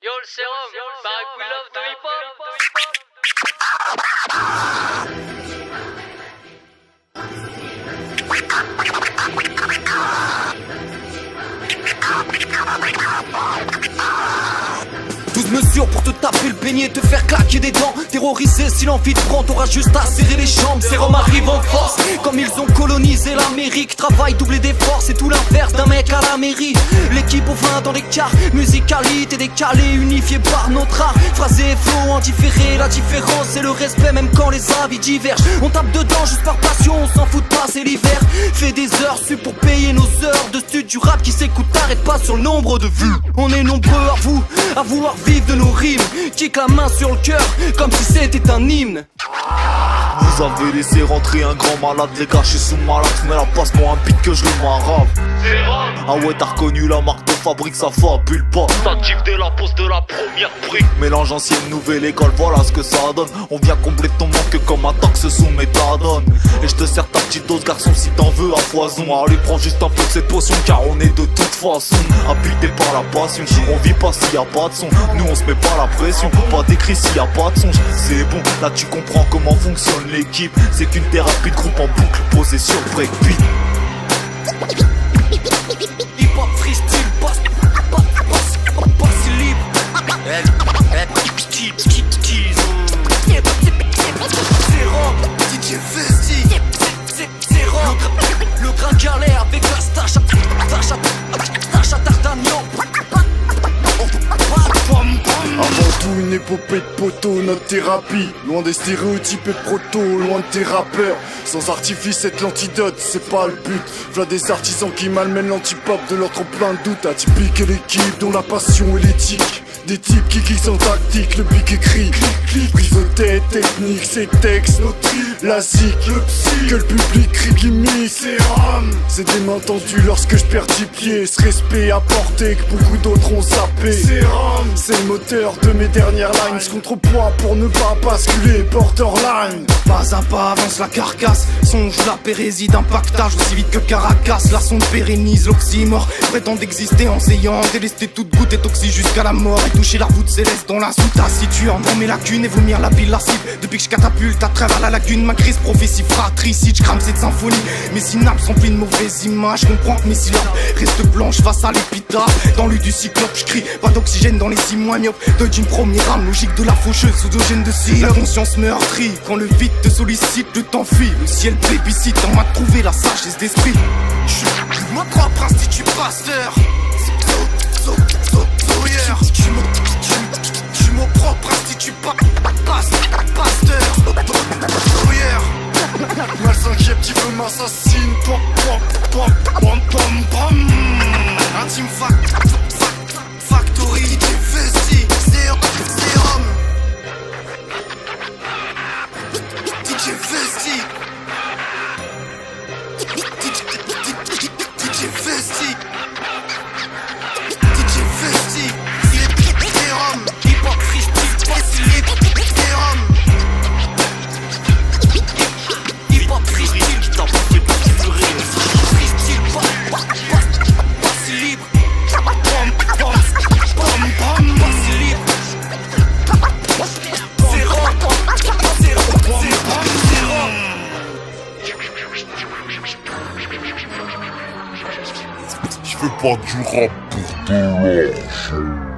Yo le sérum, paraît que we love the hip hop. Mesures pour te taper le beignet, te faire claquer des dents. Terrorisé si l'envie te prend, t'auras juste à serrer les jambes. Ces Roms arrivent en force, comme ils ont colonisé l'Amérique. Travail doublé d'efforts, c'est tout l'inverse d'un mec à la mairie. L'équipe au vin dans l'écart, musicalité décalée, unifiée par notre art. Phrasé et flow en différé, la différence c'est le respect même quand les avis divergent. On tape dedans juste par passion, on s'en fout de passer l'hiver. Fait des heures sup pour payer nos heures de stud. Du rap qui s'écoute, t'arrête pas sur le nombre de vues. On est nombreux à vouloir vivre de nos rimes. Kick la main sur le cœur comme si c'était un hymne. Vous avez laissé rentrer un grand malade, les gars, je suis sous malade. Mais là, passe-moi un beat que je le m'arrape. Ah ouais, t'as reconnu la marque de fabrique, ça fabule pas. T'actives dès la pose de la première brique. Mélange ancienne, nouvelle école, voilà ce que ça donne. On vient combler ton manque comme un taxe sous méthadone. Et je te sers ta petite dose, garçon, si t'en veux à foison. Allez, prends juste un peu de cette potion, car on est de toute façon habité par la passion. On vit pas s'il y a pas de son, nous on se met pas la pression. Pas d'écrit s'il y a pas de son, c'est bon, là tu comprends comment fonctionne l'équipe. C'est qu'une thérapie de groupe en boucle posée sur breakbeat. Hip hop freestyle, passe libre. C'est Rome, DJ Festi. C'est Rome, le grain galère avec la stache à D'Artagnan. Avant tout une épopée de poteau, notre thérapie. Loin des stéréotypes et proto, loin de tes rappeurs. Sans artifice, c'est l'antidote, c'est pas le but. V'là des artisans qui malmènent l'antipop de leur trop plein de doutes. Atypique et l'équipe dont la passion et l'éthique. Des types qui cliquent sans tactique, le bic écrit. Prise de tête, technique, c'est texte, la zik, le psy, que le public crie gimmie. C'est Rome, c'est des mains tendues lorsque je perds 10 pieds. Ce respect apporté que beaucoup d'autres ont zappé. C'est Rome, c'est le moteur de mes dernières lines. Ce contrepoids pour ne pas basculer, borderline. Pas à pas avance la carcasse, songe la pérésie d'un pactage aussi vite que Caracas. La sonde pérennise l'oxymore, prétend exister en s'ayant délesté toute goutte et toxique jusqu'à la mort. Et toucher la voûte céleste dans la soute taciturne dans mes lacunes et vomir la pile lascive. Depuis que je catapulte à travers la lagune, ma crise prophétie fratricide. Je crame cette symphonie, mes synapses sont pleines de mauvaises images. Je comprends que mes syllabes restent blanches face à l'épitaphe. Dans l'œil du cyclope, je crie pas d'oxygène dans les 6 mois myopes. Deuil d'une première âme, logique de la faucheuse sous gène de cire. La conscience meurtrie, quand le vide te sollicite, le temps fuit. Le ciel plébiscite, on m'a trouvé la sagesse d'esprit. Je suis mon propre institut pasteur. Je suis mon propre institut pasteur. Malsain qui petit peu m'assassine. Intime Factory, DJ Festi, Serum. DJ Festi. DJ Festi. DJ Festi. Serum. Hip hop freestyle, passe libre. Serum. Hip hop freestyle, t'en fais pas pleurer. Freestyle, passe libre. Passe libre. Je fais pas du rap pour de l'argent.